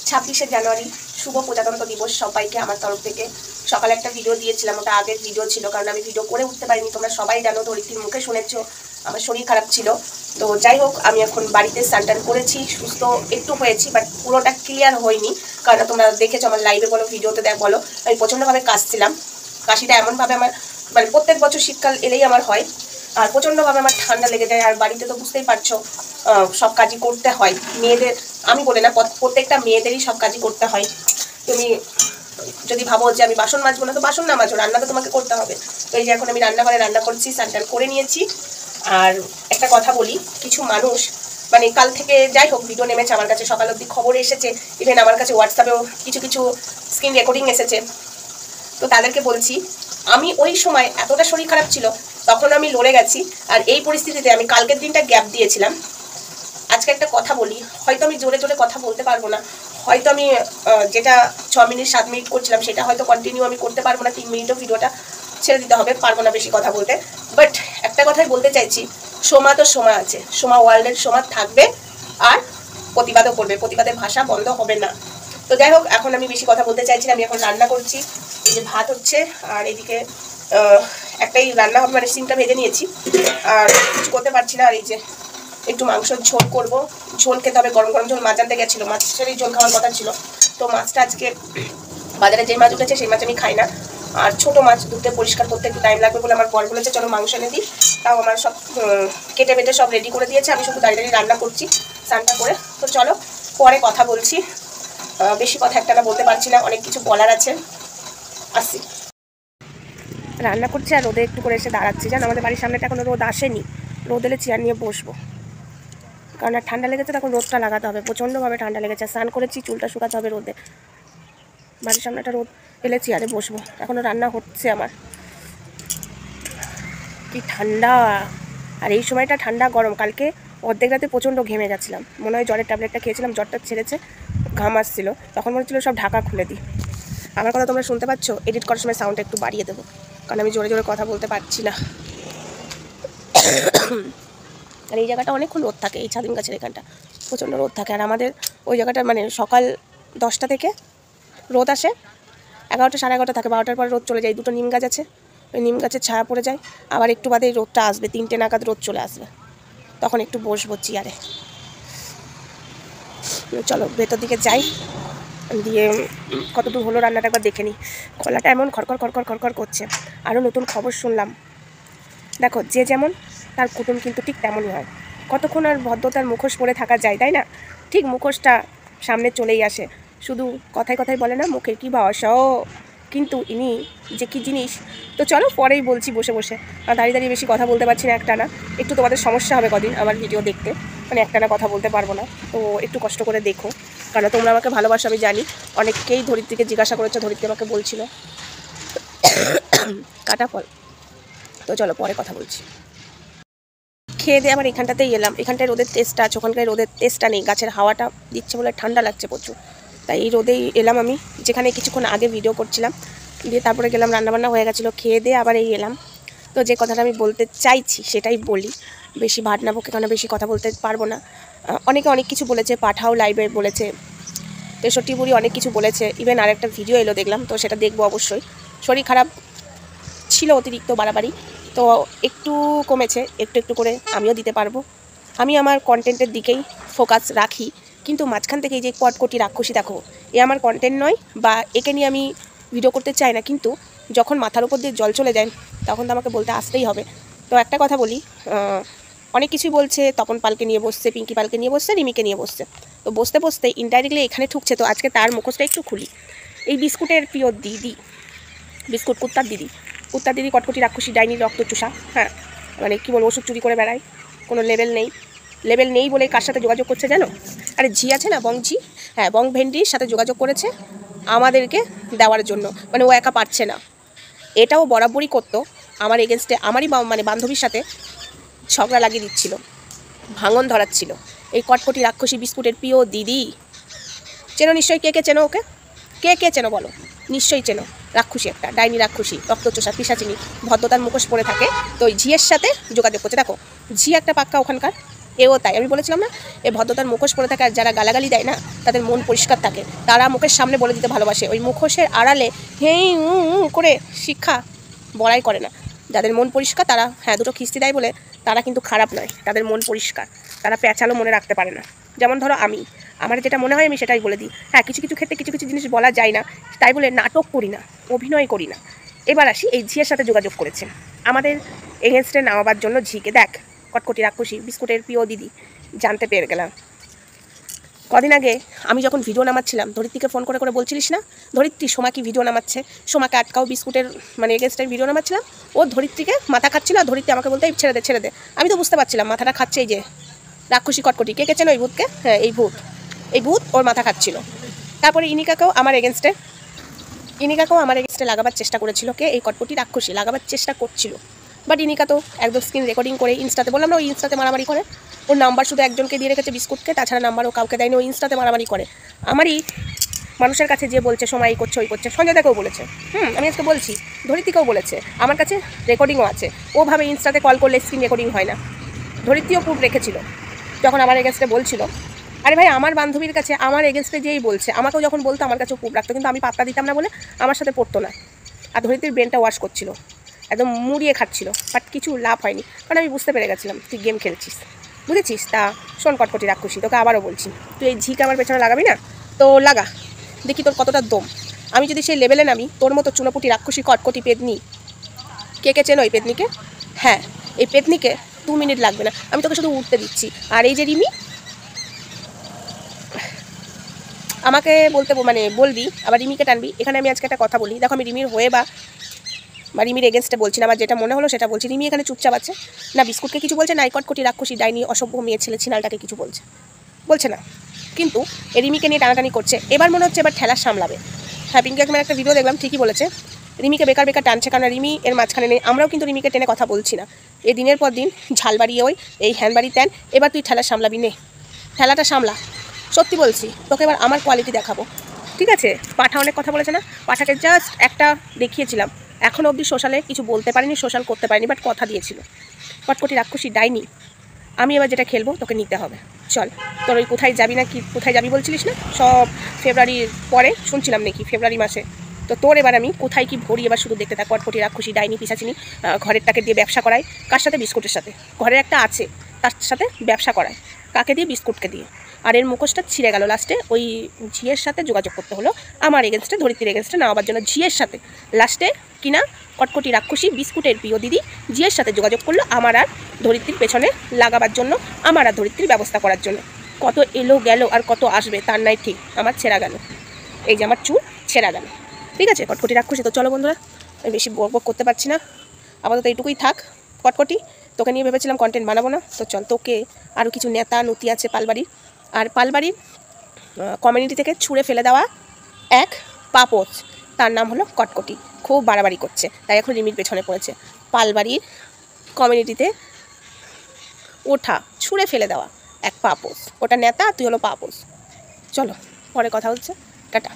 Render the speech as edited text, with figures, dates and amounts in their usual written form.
26শে জানুয়ারি শুভ প্রজাতন্ত্র দিবস সবাইকে আমার তরফ থেকে। সকালে একটা ভিডিও দিয়েছিলাম, ওটা আগের ভিডিও ছিল, কারণ আমি ভিডিও করে উঠতে পারিনি। তোমরা সবাই জানো, ধরিত্রীর মুখে শুনেছো আমার শরীর খারাপ ছিল। তো যাই হোক, আমি এখন বাড়িতে স্নান করেছি, সুস্থ একটু হয়েছি, বাট পুরোটা ক্লিয়ার হয়নি। কারণ তোমরা দেখেছো আমার লাইভে বলো, ভিডিওতে বলো, আমি প্রচণ্ডভাবে কাশছিলাম। কাশিটা এমনভাবে আমার মানে প্রত্যেক বছর শীতকাল এলেই আমার হয়, আর প্রচণ্ডভাবে আমার ঠান্ডা লেগে যায়। আর বাড়িতে তো বুঝতেই পারছো সব কাজই করতে হয় মেয়েদের, আমি বলে না, প্রত্যেকটা মেয়েদেরই সব কাজই করতে হয়। তুমি যদি ভাবো যে আমি বাসন মাজবো না, তো বাসন না মাজো, রান্না তো তোমাকে করতে হবে। তো এই যে এখন আমি রান্নাঘরে রান্না করছি, স্নান করে নিয়েছি। আর একটা কথা বলি, কিছু মানুষ মানে কাল থেকে যাই হোক ভিডিও নেমেছে আমার কাছে, সকাল অবধি খবর এসেছে, ইভেন আমার কাছে হোয়াটসঅ্যাপেও কিছু কিছু স্ক্রিন রেকর্ডিং এসেছে। তো তাদেরকে বলছি, আমি ওই সময় এতটা শরীর খারাপ ছিল, তখন আমি লড়ে গেছি। আর এই পরিস্থিতিতে আমি কালকের দিনটা গ্যাপ দিয়েছিলাম। আজকে একটা কথা বলি, হয়তো আমি জোরে জোরে কথা বলতে পারবো না, হয়তো আমি যেটা 6 মিনিট 7 মিনিট করছিলাম সেটা হয়তো কন্টিনিউ আমি করতে পারবো না, 3 মিনিটও ভিডিওটা ছেড়ে দিতে হবে, পারবো না বেশি কথা বলতে। বাট একটা কথাই বলতে চাইছি, সোমা তো সোমা আছে, সোমা ওয়ার্ল্ডের সোমা থাকবে, আর প্রতিবাদও করবে, প্রতিবাদের ভাষা বন্ধ হবে না। তো যাই হোক, এখন আমি বেশি কথা বলতে চাইছি না, আমি এখন রান্না করছি। এই যে ভাত হচ্ছে, আর এদিকে একটাই রান্না হবে, মানে সিমটা ভেজে নিয়েছি, আর কিছু করতে পারছি না। আর এই যে একটু মাংসের ঝোল করব, ঝোল খেতে হবে, গরম গরম ঝোল। মাছ আনতে গেছিলো, মাছেরই ঝোল খাওয়ার কথা ছিল, তো মাছটা আজকে বাজারে যে মাছ উঠেছে সেই মাছ আমি খাই না। আর ছোটো মাছ ধুতে পরিষ্কার করতে একটু টাইম লাগবে বলে আমার বর বলেছে চলো মাংস এনে দিই। তাও আমার সব কেটে বেটে সব রেডি করে দিয়েছে, আমি শুধু দাঁড়িয়ে দাঁড়িয়ে রান্না করছি স্নানটা করে। তো চলো পরে কথা বলছি, বেশি কথা একটা না বলতে পারছি না, অনেক কিছু বলার আছে। আসছি, রান্না করছি আর রোদে একটু করে এসে দাঁড়াচ্ছি। জানো আমাদের বাড়ির সামনেটা এখনো রোদ আসেনি, রোদ এলে চেয়ার নিয়ে বসবো, কারণ আর ঠান্ডা লেগেছে, তখন রোদটা লাগাতে হবে। প্রচণ্ডভাবে ঠান্ডা লেগেছে, স্নান করেছি, চুলটা শুকাতে হবে রোদে। বাড়ির সামনে একটা রোদ এলে চেয়ারে বসবো। এখনও রান্না হচ্ছে আমার। কি ঠান্ডা! আর এই সময়টা ঠান্ডা গরম। কালকে অর্ধেক রাতে প্রচণ্ড ঘেমে গেছিলাম, মনে হয় জ্বরের ট্যাবলেটটা খেয়েছিলাম, জ্বরটা ছেড়েছে, ঘাম আসছিল, তখন মনে হচ্ছিলো সব ঢাকা খুলে দিই। আমার কথা তোমরা শুনতে পাচ্ছ? এডিট করার সময় সাউন্ডটা একটু বাড়িয়ে দেবো, কারণ আমি জোরে জোরে কথা বলতে পারছি না। আর এই জায়গাটা অনেকক্ষণ রোদ থাকে, এই ছাদিম গাছের এখানটা প্রচণ্ড রোদ থাকে। আর আমাদের ওই জায়গাটা মানে সকাল 10টা থেকে রোদ আসে, 11টা 11:30 থাকে, 12টার পর রোদ চলে যায়। দুটো নিম গাছ আছে, ওই নিম গাছের ছায়া পড়ে যায়, আবার একটু বাদে রোদটা আসবে, 3টে নাগাদ রোদ চলে আসবে, তখন একটু বসবো চেয়ারে। চলো ভেতর দিকে যাই, দিয়ে কত দূর হলো রান্নাটা একবার দেখে নিই। কলাটা এমন খড়খড় খড়খড় খড়খড় করছে। আরও নতুন খবর শুনলাম, দেখো যে যেমন তার কুটুম কিন্তু ঠিক তেমনই হয়। কতক্ষণ আর ভদ্রতার মুখোশ পরে থাকা যায়, তাই না? ঠিক মুখোশটা সামনে চলেই আসে, শুধু কথায় কথায় বলে না মুখের কি ভাষাও, কিন্তু ইনি যে কী জিনিস। তো চলো পরেই বলছি বসে বসে, আর দাঁড়িয়ে দাঁড়িয়ে বেশি কথা বলতে পারছি না, একটানা একটু তোমাদের সমস্যা হবে কদিন আমার ভিডিও দেখতে, মানে একটানা কথা বলতে পারবো না। তো একটু কষ্ট করে দেখো, কারণ তোমরা আমাকে ভালোবাসো আমি জানি। অনেককেই ধরিত্রীকে জিজ্ঞাসা করেছো, ধরিত্রী আমাকে বলছিল কাটা ফল। তো চলো পরে কথা বলছি। খেয়ে দিয়ে আবার এখানটাতেই এলাম, এখানটায় রোদের তেজটা আছে, ওখানটায় রোদের তেজটা নেই, গাছের হাওয়াটা দিচ্ছে বলে ঠান্ডা লাগছে প্রচুর, তাই এই রোদেই এলাম আমি, যেখানে কিছুক্ষণ আগে ভিডিও করছিলাম। দিয়ে তারপরে গেলাম, রান্নাবান্না হয়ে গেছিলো, খেয়ে দিয়ে আবার এই এলাম। তো যে কথাটা আমি বলতে চাইছি সেটাই বলি, বেশি ভাট না বকে, কারণ বেশি কথা বলতে পারবো না। অনেকে অনেক কিছু বলেছে, পাঠাও লাইভে বলেছে, 63 বুড়ি অনেক কিছু বলেছে, ইভেন আর একটা ভিডিও এলো দেখলাম, তো সেটা দেখবো অবশ্যই। শরীর খারাপ ছিল অতিরিক্ত বাড়াবাড়ি, তো একটু কমেছে, একটু একটু করে আমিও দিতে পারবো। আমি আমার কন্টেন্টের দিকেই ফোকাস রাখি, কিন্তু মাঝখান থেকে এই যে কটকটি রাক্ষসী দেখো, এ আমার কন্টেন্ট নয়, বা একে নিয়ে আমি ভিডিও করতে চাই না, কিন্তু যখন মাথার উপর দিয়ে জল চলে যায় তখন তো আমাকে বলতে আসতেই হবে। তো একটা কথা বলি, অনেক কিছুই বলছে, তপন পালকে নিয়ে বসছে, পিঙ্কি পালকে নিয়ে বসছে, রিমিকে নিয়ে বসছে, তো বসতে বসতে ইনডাইরেক্টলি এখানে ঠুকছে। তো আজকে তার মুখোশটা একটু খুলি। এই বিস্কুটের প্রিয় দিদি, বিস্কুট কুত্তার দিদি, কুত্তার দিদি কটকটি রাক্ষসী ডাইনি রক্তচোষা, হ্যাঁ মানে কী বলবো, ওষুধ চুরি করে বেড়ায়, কোনো লেভেল নেই বলে কার সাথে যোগাযোগ করছে জানো? আরে ঝি আছে না, বং ঝি, হ্যাঁ বং ভেন্ডির সাথে যোগাযোগ করেছে আমাদেরকে দেওয়ার জন্য, মানে ও একা পারছে না। এটাও বরাবরই করতো আমার এগেনস্টে, আমারই মানে বান্ধবীর সাথে ঝগড়া লাগিয়ে দিচ্ছিল, ভাঙন ধরাচ্ছিল। এই কটকটি রাক্ষসী বিস্কুটের প্রিয় দিদি চেনো নিশ্চয়ই, কে কে চেনো ওকে, কে কে চেনো বলো? নিশ্চয়ই চেনো, রাক্ষসী একটা, ডাইনি রাক্ষসী, রক্তচোষা, পিশাচিনী, ভদ্রতার মুখোশ পরে থাকে। তো ওই ঝিয়ের সাথে যোগাযোগ করছে, দেখো ঝি একটা পাক্কা ওখানকার, এও তাই। আমি বলেছিলাম না, এই ভদ্রতার মুখোশ পরে থাকে আর যারা গালাগালি দেয় না তাদের মন পরিষ্কার থাকে, তারা মুখের সামনে বলে দিতে ভালোবাসে, ওই মুখোশের আড়ালে হেই করে শিক্ষা বড়াই করে না। যাদের মন পরিষ্কার তারা হ্যাঁ দুটো খিস্তি দেয় বলে তারা কিন্তু খারাপ নয়, তাদের মন পরিষ্কার, তারা প্যাঁচালো মনে রাখতে পারে না। যেমন ধরো আমার যেটা মনে হয় আমি সেটাই বলে দিই। হ্যাঁ কিছু কিছু ক্ষেত্রে কিছু কিছু জিনিস বলা যায় না, তাই বলে নাটক করি না, অভিনয় করি না। এবার আসি, এই ঝিয়ের সাথে যোগাযোগ করেছে আমাদের এগেনস্টে নামাবার জন্য। ঝিকে দেখ কটকটি রাক্ষসী বিস্কুটের প্রিয় দিদি, জানতে পেরে গেলাম। কদিন আগে আমি যখন ভিডিও নামাচ্ছিলাম ধরিত্রীকে ফোন করে করে বলছিলিস না, ধরিত্রী সোমা কি ভিডিও নামাচ্ছে, সোমাকে আটকাও বিস্কুটের মানে এগেনস্টে ভিডিও নামাচ্ছিলাম। ও ধরিত্রীকে মাথা খাচ্ছিল আর ধরিত্রী আমাকে বলতে ছেড়ে দে ছেড়ে দে। আমি তো বুঝতে পারছিলাম মাথাটা খাচ্ছে এই যে রাক্ষসী কটকটি। কে চেনো এই ভূতকে? হ্যাঁ এই ভূত ওর মাথা খাচ্ছিল। তারপরে ইনিকাকেও আমার এগেনস্টে লাগাবার চেষ্টা করেছিল, কে? এই কটকটি রাক্ষসী লাগাবার চেষ্টা করছিল। বাট ইনিকা তো একদম স্ক্রিন রেকর্ডিং করে ইনস্টাতে, বললাম না ওই ইনস্টাতে মারামারি করে, ওর নাম্বার শুধু একজনকে দিয়ে রেখেছে বিস্কুটকে, তাছাড়া নাম্বারও কাউকে দেয়নি, ওই ইনস্টাতে মারামারি করে। আমারই মানুষের কাছে যে বলছে সময় এই করছে ওই করছে, সঞ্জয়দাকেও বলেছে, আমি আজকে বলছি ধরিত্রীকেও বলেছে, আমার কাছে রেকর্ডিংও আছে। ওভাবে ইনস্টাতে কল করলে স্ক্রিন রেকর্ডিং হয় না। ধরিত্রীও প্রুফ রেখেছিল যখন আমার এগেনস্টে বলছিল। আরে ভাই আমার বান্ধবীর কাছে আমার এগেনস্টে যেই বলছে আমাকেও যখন বলতো আমার কাছেও প্রুফ রাখতো, কিন্তু আমি পাত্তা দিতাম না বলে আমার সাথে পড়তো না। আর ধরিত্রীর ব্রেনটা ওয়াশ করছিল, একদম মুড়িয়ে খাচ্ছিল, বাট কিছু লাভ হয়নি, কারণ আমি বুঝতে পেরে গেছিলাম তুই গেম খেলছিস, বুঝেছিস। তা শোন কটকটি রাক্ষসী, তোকে আবারও বলছি, তুই এই ঝিকে আমার পেছনে লাগাবি না তো লাগা, দেখি তোর কতটা দম। আমি যদি সেই লেভেলে নামি, তোর মতো চুনোপুটি রাক্ষসী কটকটি পেতনি, কে চেনো এই পেতনিকে? হ্যাঁ এই পেতনিকে 2 মিনিট লাগবে না, আমি তোকে শুধু উঠতে দিচ্ছি। আর এই যে রিমি, আমাকে বলবি আবার রিমিকে টানবি। এখানে আমি আজকে একটা কথা বলি, দেখো আমি রিমির হয়ে বা রিমির এগেনস্টে বলছি না, আমার যেটা মনে হলো সেটা বলছি। রিমি এখানে চুপচাপ আছে না, বিস্কুটকে কিছু বলছে না, এই কটকটি রাক্ষসী ডাইনি অসভ্য মেয়ে ছেলে ছিনালটাকে কিছু বলছে না, কিন্তু এই রিমিকে নিয়ে টানাটানি করছে। এবার মনে হচ্ছে এবার ঠেলা সামলাবে। হ্যাঁ পিঙ্কি একবার একটা ভিডিও দেখলাম, ঠিকই বলেছে, রিমিকে বেকার টানছে, কারণ রিমি এর মাঝখানে নেই। আমরাও কিন্তু রিমিকে টেনে কথা বলছি না, এই দিনের পর দিন ঝাল বাড়িয়ে ওই এই হ্যান বাড়ি তেন। এবার তুই ঠেলা সামলাবি, নে ঠেলাটা সামলা, সত্যি বলছি তোকে এবার আমার কোয়ালিটি দেখাবো, ঠিক আছে? পাঠা অনেক কথা বলেছে না, পাঠাকে জাস্ট একটা দেখিয়েছিলাম, এখনও অবধি সোশ্যালে কিছু বলতে পারিনি, সোশ্যাল করতে পারিনি, বাট কথা দিয়েছিল। কটকটি রাক্ষসী ডাইনি, আমি এবার যেটা খেলবো তোকে নিতে হবে। চল, তোর ওই কোথায় যাবি না কি কোথায় যাবি বলছিলিস না, সব ফেব্রুয়ারির পরে শুনছিলাম নাকি ফেব্রুয়ারি মাসে, তো তোর এবার আমি কোথায় কি ভরি এবার শুধু দেখতে থাক। কটকটি রাক্ষসী ডাইনি পিসাচিনি ঘরের টাকে দিয়ে ব্যবসা করায়, কার সাথে? বিস্কুটের সাথে। ঘরের একটা আছে তার সাথে ব্যবসা করায়, কাকে দিয়ে? বিস্কুটকে দিয়ে। আর এর মুখোশটা ছিঁড়ে গেল, লাস্টে ওই ঝিয়ের সাথে যোগাযোগ করতে হলো আমার এগেনস্টে, ধরিত্রীর এগেনস্টে নামাবার জন্য ঝিয়ের সাথে। লাস্টে কিনা কটকটি রাক্ষসী বিস্কুটের প্রিয় দিদি ঝিয়ের সাথে যোগাযোগ করলো আমার আর ধরিত্রীর পেছনে লাগাবার জন্য, আমার আর ধরিত্রীর ব্যবস্থা করার জন্য। কত এলো গেল আর কত আসবে তার নাই ঠিক, আমার ছেঁড়া গেল, এই যে আমার চুল ছেঁড়া গেল, ঠিক আছে? কটকটি রাক্ষসী। তো চলো বন্ধুরা, আমি বেশি বক করতে পারছি না, আপাতত এইটুকুই থাক। কটকটি তোকে নিয়ে ভেবেছিলাম কন্টেন্ট বানাবো না, তো চল, তোকে আরও কিছু নেতা নতি আছে পালবাড়ির, আর পালবাড়ির কমিউনিটি থেকে ছুঁড়ে ফেলে দেওয়া এক পাপোচ, তার নাম হলো কটকটি, খুব বাড়াবাড়ি করছে, তাই এখন রিমির পেছনে পড়েছে। পালবাড়ির কমিউনিটিতে ওঠা ছুঁড়ে ফেলে দেওয়া এক পাপোচ, ওটা নেতা, তুই হলো পাপোচ। চলো পরে কথা হচ্ছে, টাটা।